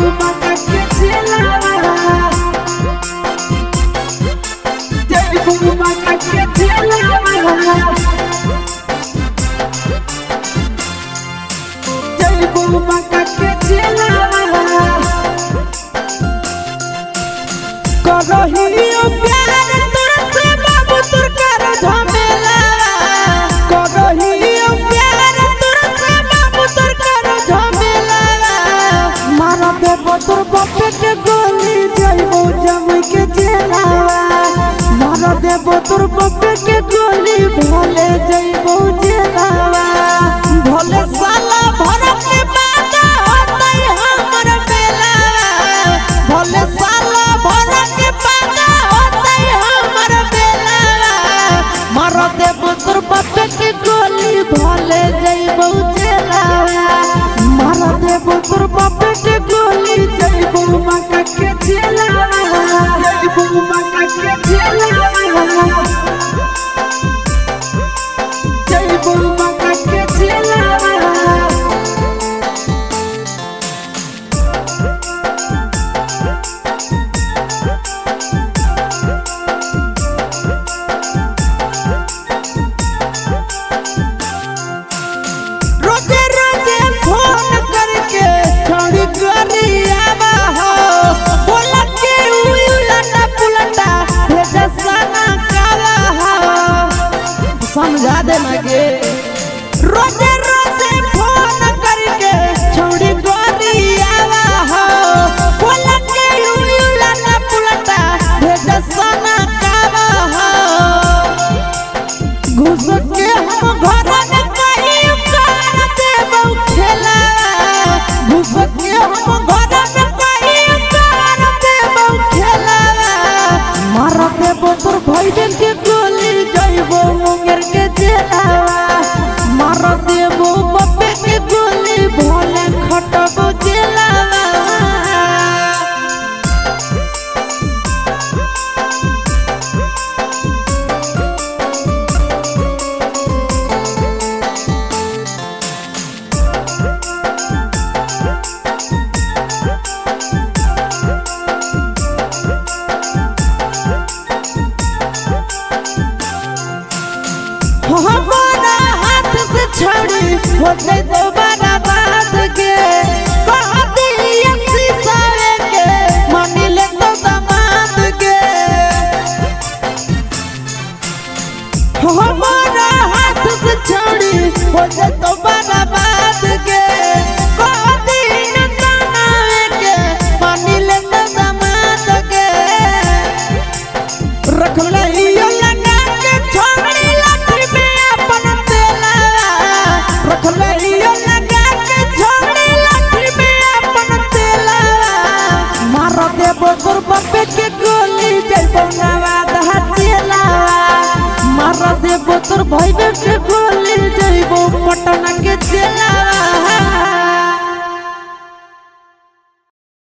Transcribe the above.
बाका के चलावा जइबू बाका के चलावा जइबू बाका के चलावा करहियो प्यार तुरसे बाबू तुर कर झमेला करहियो प्यार तुरसे बाबू तुर कर झमेला मारा देबो तुर बापे के गोली जइबो जमुई के जेलावा मारा देबो तुर बापे के गोली भोले जइबो जेलावा भोले साला भरत के बात होतै हमर बेला भोले साला भरत के बात होतै हमर बेला मारा देबो तुर बापे के गोली भोले जइबो जेलावा मारा देबो तुर बापे के गोली जइबो बाका के जेलावा जइबो बाका के जेलावा जइबो बाका के जेलावा रोजे रोजे फोन करके छोड़ी गरियावा हो बोला के उलटा पुलटा भेजा सना काला हो समझा दे मगे रोजे रोजे फोन करके छोड़ी गरियावा हो बोला के उलटा पुलटा भेजा सना काला हो घुस के हम घर में कहीं कर देबो खेला घुस के हम घर में कहीं कर देबो खेला मार देबो तोर भइल के गोली जइबो मुंगेर के जेलावा मार देबो बप्पे के गोली भोले खटबो जेलावा हमारा हाथ से छड़ी होते दोबारा बात के कहती यसी सारे के मानी ले तो दामाद के हमारा हाथ से छड़ी होते दोबारा बात के कहती ननावे के मानी ले तो दामाद के रख लियो लगा के छोड़ी लाठी में अपन तेला रख लियो लगा के छोड़ी लाठी में अपन तेला मार देबो तोर बापे के गोली जइबो नवादा चेला मार देबो तोर भाई के